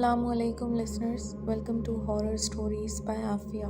Assalamu alaikum listeners, welcome to Horror Stories by Afia.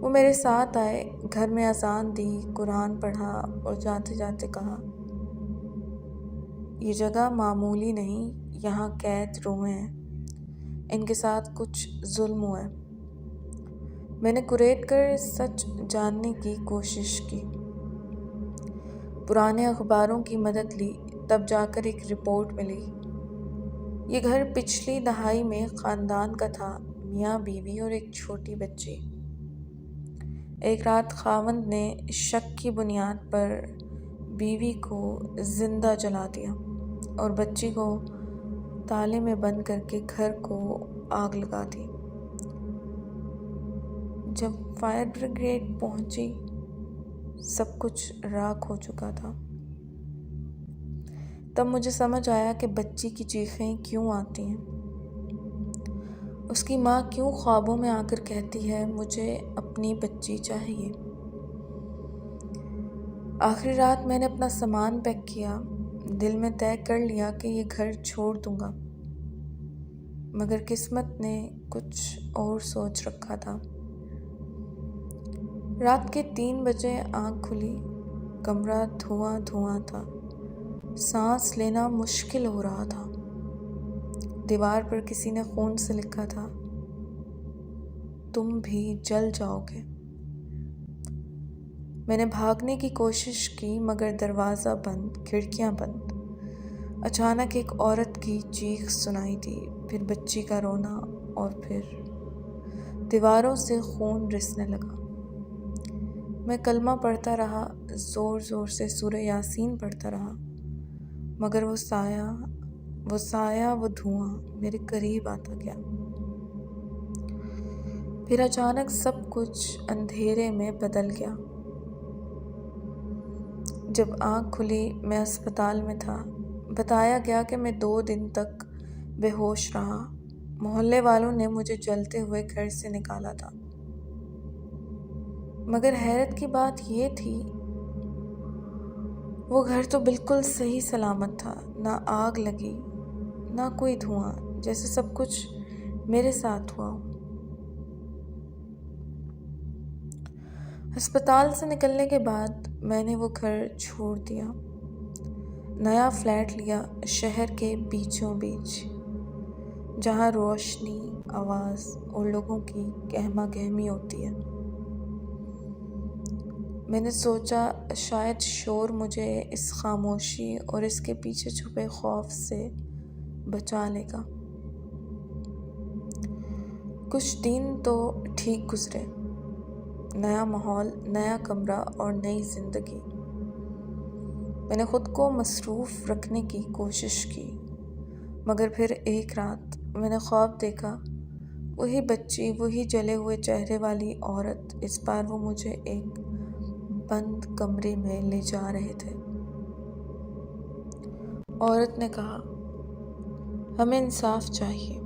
وہ میرے ساتھ آئے، گھر میں اذان دی، قرآن پڑھا اور جاتے جاتے کہا، یہ جگہ معمولی نہیں، یہاں قید روحیں ہیں، ان کے ساتھ کچھ ظلم ہوا ہے۔ میں نے کریٹ کر سچ جاننے کی کوشش کی، پرانے اخباروں کی مدد لی، تب جا کر ایک رپورٹ ملی۔ یہ گھر پچھلی دہائی میں خاندان کا تھا، میاں بیوی اور ایک چھوٹی بچی۔ ایک رات خاوند نے شک کی بنیاد پر بیوی کو زندہ جلا دیا اور بچی کو تالے میں بند کر کے گھر کو آگ لگا دی۔ جب فائر بریگیڈ پہنچی، سب کچھ راکھ ہو چکا تھا۔ تب مجھے سمجھ آیا کہ بچی کی چیخیں کیوں آتی ہیں، اس کی ماں کیوں خوابوں میں آ کر کہتی ہے مجھے اپنی بچی چاہیے۔ آخری رات میں نے اپنا سامان پیک کیا، دل میں طے کر لیا کہ یہ گھر چھوڑ دوں گا، مگر قسمت نے کچھ اور سوچ رکھا تھا۔ رات کے 3 بجے آنکھ کھلی، کمرہ دھواں دھواں تھا، سانس لینا مشکل ہو رہا تھا۔ دیوار پر کسی نے خون سے لکھا تھا، تم بھی جل جاؤ گے۔ میں نے بھاگنے کی کوشش کی مگر دروازہ بند، کھڑکیاں بند۔ اچانک ایک عورت کی چیخ سنائی دی، پھر بچی کا رونا اور پھر دیواروں سے خون رسنے لگا۔ میں کلمہ پڑھتا رہا، زور زور سے سورہ یاسین پڑھتا رہا، مگر وہ سایہ وہ دھواں میرے قریب آتا گیا۔ پھر اچانک سب کچھ اندھیرے میں بدل گیا۔ جب آنکھ کھلی میں اسپتال میں تھا۔ بتایا گیا کہ میں 2 دن تک بے ہوش رہا۔ محلے والوں نے مجھے جلتے ہوئے گھر سے نکالا تھا، مگر حیرت کی بات یہ تھی وہ گھر تو بالکل صحیح سلامت تھا، نہ آگ لگی نہ کوئی دھواں، جیسے سب کچھ میرے ساتھ ہوا ہو۔ ہسپتال سے نکلنے کے بعد میں نے وہ گھر چھوڑ دیا، نیا فلیٹ لیا شہر کے بیچوں بیچ، جہاں روشنی، آواز اور لوگوں کی گہما گہمی ہوتی ہے۔ میں نے سوچا شاید شور مجھے اس خاموشی اور اس کے پیچھے چھپے خوف سے بچا لے گا۔ کچھ دن تو ٹھیک گزرے، نیا ماحول، نیا کمرہ اور نئی زندگی۔ میں نے خود کو مصروف رکھنے کی کوشش کی، مگر پھر ایک رات میں نے خواب دیکھا، وہی بچی، وہی جلے ہوئے چہرے والی عورت، اس بار وہ مجھے ایک بند کمرے میں لے جا رہے تھے۔ عورت نے کہا، ہمیں انصاف چاہیے،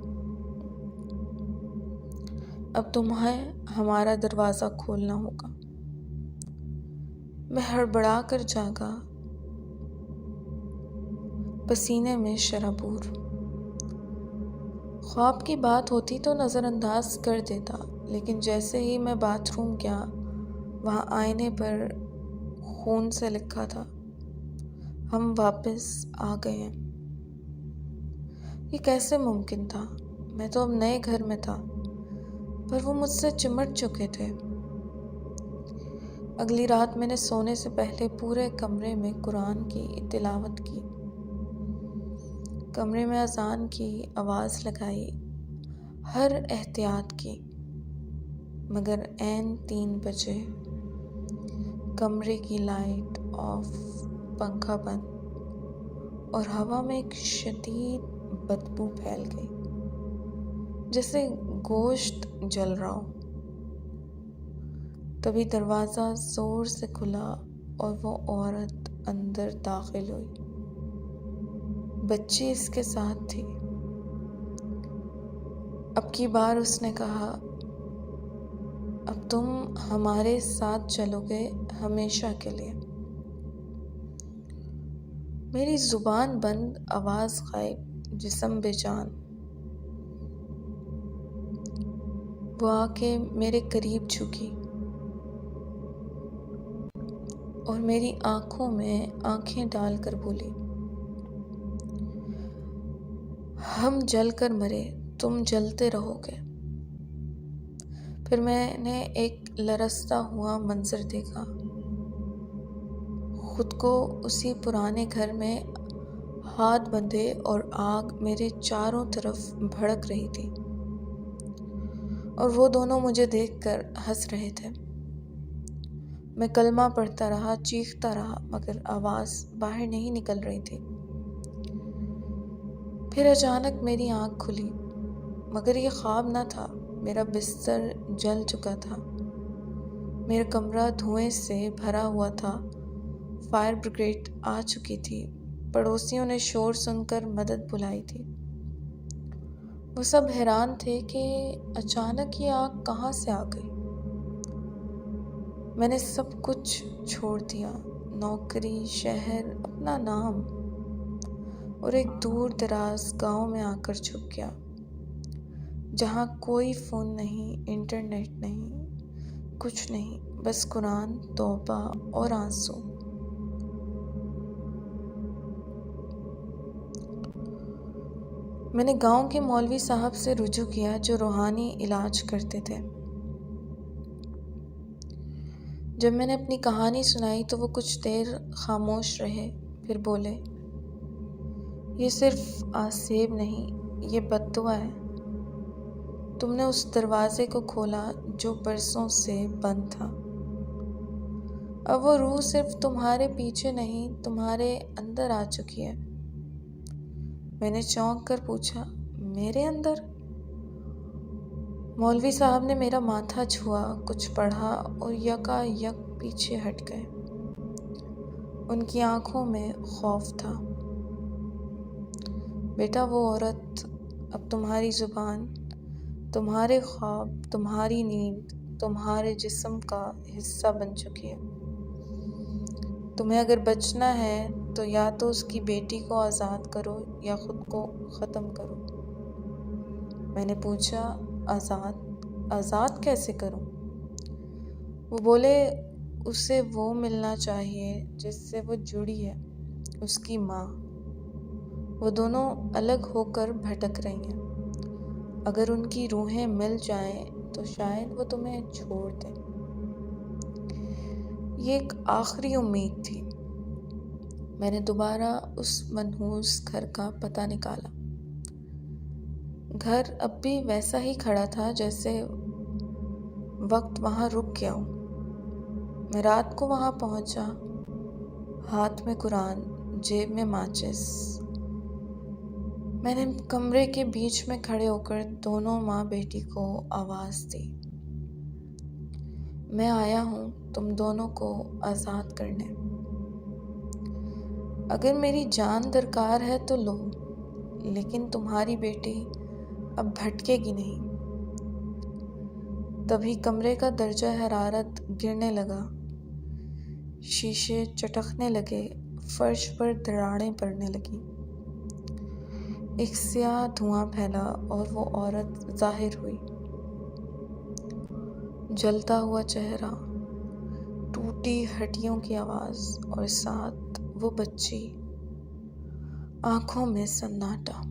اب تمہیں ہمارا دروازہ کھولنا ہوگا۔ میں ہڑبڑا کر جاگا، پسینے میں شرابور۔ خواب کی بات ہوتی تو نظر انداز کر دیتا، لیکن جیسے ہی میں باتھ روم گیا، وہاں آئینے پر خون سے لکھا تھا، ہم واپس آ گئے ہیں۔ یہ کیسے ممکن تھا؟ میں تو اب نئے گھر میں تھا، پر وہ مجھ سے چمٹ چکے تھے۔ اگلی رات میں نے سونے سے پہلے پورے کمرے میں قرآن کی تلاوت کی، کمرے میں اذان کی آواز لگائی، ہر احتیاط کی، مگر عین 3 بجے کمرے کی لائٹ آف، پنکھا بند اور ہوا میں ایک شدید بدبو پھیل گئی، جیسے گوشت جل رہا ہو۔ تبھی دروازہ زور سے کھلا اور وہ عورت اندر داخل ہوئی، بچی اس کے ساتھ تھی۔ اب کی بار اس نے کہا، اب تم ہمارے ساتھ چلو گے ہمیشہ کے لیے۔ میری زبان بند، آواز غائب، جسم بے جان۔ وہ آ کے میرے قریب جھکی، اور میری آنکھوں میں آنکھیں ڈال کر بولی، ہم جل کر مرے، تم جلتے رہو گے۔ پھر میں نے ایک لرزتا ہوا منظر دیکھا، خود کو اسی پرانے گھر میں ہاتھ بندھے اور آگ میرے چاروں طرف بھڑک رہی تھی، اور وہ دونوں مجھے دیکھ کر ہنس رہے تھے۔ میں کلمہ پڑھتا رہا، چیختا رہا، مگر آواز باہر نہیں نکل رہی تھی۔ پھر اچانک میری آنکھ کھلی، مگر یہ خواب نہ تھا۔ میرا بستر جل چکا تھا، میرا کمرہ دھوئیں سے بھرا ہوا تھا، فائر بریگیڈ آ چکی تھی، پڑوسیوں نے شور سن کر مدد بلائی تھی۔ وہ سب حیران تھے کہ اچانک یہ آگ کہاں سے آ گئی۔ میں نے سب کچھ چھوڑ دیا، نوکری، شہر، اپنا نام، اور ایک دور دراز گاؤں میں آ کر چھپ گیا، جہاں کوئی فون نہیں، انٹرنیٹ نہیں، کچھ نہیں، بس قرآن، توبہ اور آنسو۔ میں نے گاؤں کے مولوی صاحب سے رجوع کیا جو روحانی علاج کرتے تھے۔ جب میں نے اپنی کہانی سنائی تو وہ کچھ دیر خاموش رہے، پھر بولے، یہ صرف آسیب نہیں، یہ بد دعا ہے۔ تم نے اس دروازے کو کھولا جو برسوں سے بند تھا۔ اب وہ روح صرف تمہارے پیچھے نہیں، تمہارے اندر آ چکی ہے۔ میں نے چونک کر پوچھا، میرے اندر؟ مولوی صاحب نے میرا ماتھا چھوا، کچھ پڑھا اور یکا یک پیچھے ہٹ گئے۔ ان کی آنکھوں میں خوف تھا۔ بیٹا، وہ عورت اب تمہاری زبان، تمہارے خواب، تمہاری نیند، تمہارے جسم کا حصہ بن چکی ہے۔ تمہیں اگر بچنا ہے تو یا تو اس کی بیٹی کو آزاد کرو یا خود کو ختم کرو۔ میں نے پوچھا، آزاد کیسے کروں؟ وہ بولے، اسے وہ ملنا چاہیے جس سے وہ جڑی ہے، اس کی ماں۔ وہ دونوں الگ ہو کر بھٹک رہی ہیں، اگر ان کی روحیں مل جائیں تو شاید وہ تمہیں چھوڑ دیں۔ یہ ایک آخری امید تھی۔ میں نے دوبارہ اس منحوس گھر کا پتہ نکالا۔ گھر اب بھی ویسا ہی کھڑا تھا جیسے وقت وہاں رک گیا ہو۔ میں رات کو وہاں پہنچا، ہاتھ میں قرآن، جیب میں ماچس۔ میں نے کمرے کے بیچ میں کھڑے ہو کر دونوں ماں بیٹی کو آواز دی، میں آیا ہوں تم دونوں کو آزاد کرنے۔ اگر میری جان درکار ہے تو لو، لیکن تمہاری بیٹی اب بھٹکے گی نہیں۔ تبھی کمرے کا درجہ حرارت گرنے لگا، شیشے چٹکنے لگے، فرش پر دراڑیں پڑنے لگیں۔ ایک سیاہ دھواں پھیلا اور وہ عورت ظاہر ہوئی، جلتا ہوا چہرہ، ٹوٹی ہڈیوں کی آواز، اور ساتھ وہ بچی، آنکھوں میں سناٹا۔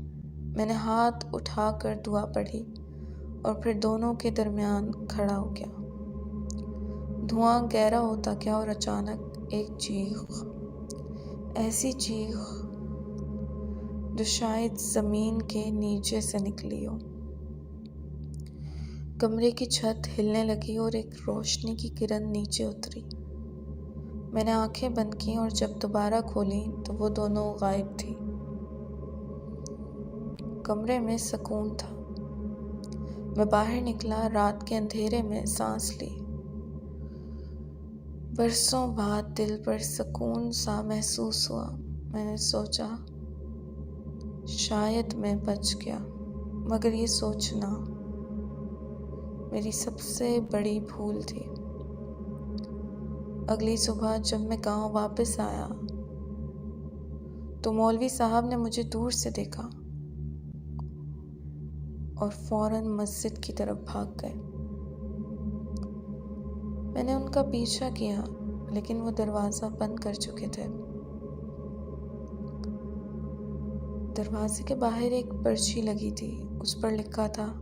میں نے ہاتھ اٹھا کر دعا پڑھی اور پھر دونوں کے درمیان کھڑا ہو گیا۔ دھواں گہرا ہوتا گیا اور اچانک ایک چیخ، ایسی چیخ جو شاید زمین کے نیچے سے نکلی ہو۔ کمرے کی چھت ہلنے لگی اور ایک روشنی کی کرن نیچے اتری۔ میں نے آنکھیں بند کیں اور جب دوبارہ کھولیں تو وہ دونوں غائب تھی۔ کمرے میں سکون تھا۔ میں باہر نکلا، رات کے اندھیرے میں سانس لی۔ برسوں بعد دل پر سکون سا محسوس ہوا۔ میں نے سوچا، شاید میں بچ گیا، مگر یہ سوچنا میری سب سے بڑی بھول تھی۔ اگلی صبح جب میں گاؤں واپس آیا تو مولوی صاحب نے مجھے دور سے دیکھا اور فوراً مسجد کی طرف بھاگ گئے۔ میں نے ان کا پیچھا کیا، لیکن وہ دروازہ بند کر چکے تھے۔ دروازے کے باہر ایک پرچی لگی تھی، اس پر لکھا تھا،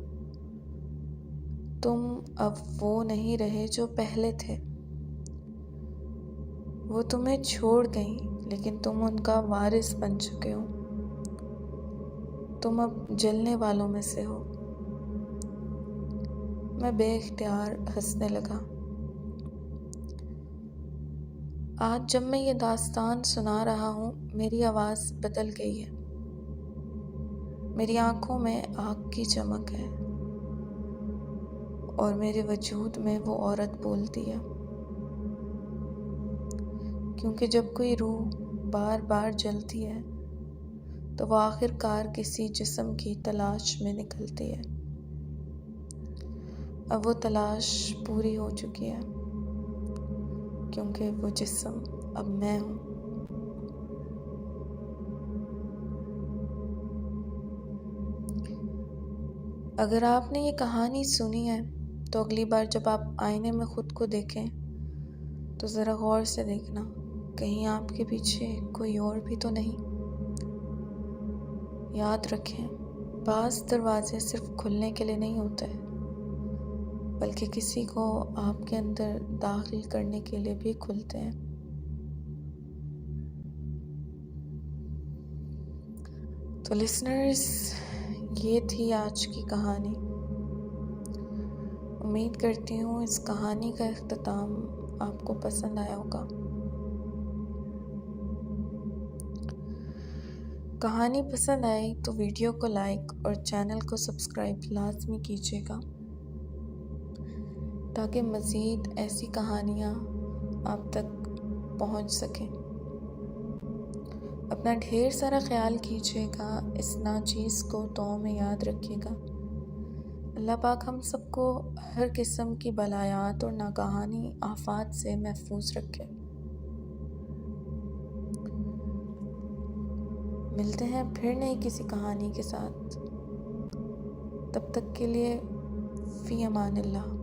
تم اب وہ نہیں رہے جو پہلے تھے۔ وہ تمہیں چھوڑ گئیں لیکن تم ان کا وارث بن چکے ہو۔ تم اب جلنے والوں میں سے ہو۔ میں بے اختیار ہنسنے لگا۔ آج جب میں یہ داستان سنا رہا ہوں، میری آواز بدل گئی ہے۔ میری آنکھوں میں آگ کی چمک ہے اور میرے وجود میں وہ عورت بولتی ہے، کیونکہ جب کوئی روح بار بار جلتی ہے تو وہ آخر کار کسی جسم کی تلاش میں نکلتی ہے۔ اب وہ تلاش پوری ہو چکی ہے، کیونکہ وہ جسم اب میں ہوں۔ اگر آپ نے یہ کہانی سنی ہے تو اگلی بار جب آپ آئینے میں خود کو دیکھیں تو ذرا غور سے دیکھنا، کہیں آپ کے پیچھے کوئی اور بھی تو نہیں۔ یاد رکھیں، بعض دروازے صرف کھلنے کے لیے نہیں ہوتے، بلکہ کسی کو آپ کے اندر داخل کرنے کے لیے بھی کھلتے ہیں۔ تو لسنرز، یہ تھی آج کی کہانی۔ امید کرتی ہوں اس کہانی کا اختتام آپ کو پسند آیا ہوگا۔ کہانی پسند آئی تو ویڈیو کو لائک اور چینل کو سبسکرائب لازمی کیجیے گا، تاکہ مزید ایسی کہانیاں آپ تک پہنچ سکیں۔ اپنا ڈھیر سارا خیال کیجیے گا، اس ناچیز کو دعاؤں میں یاد رکھیے گا۔ اللہ پاک ہم سب کو ہر قسم کی بلایات اور ناگہانی آفات سے محفوظ رکھے۔ ملتے ہیں پھر نئی کسی کہانی کے ساتھ، تب تک کے لیے فی امان اللہ۔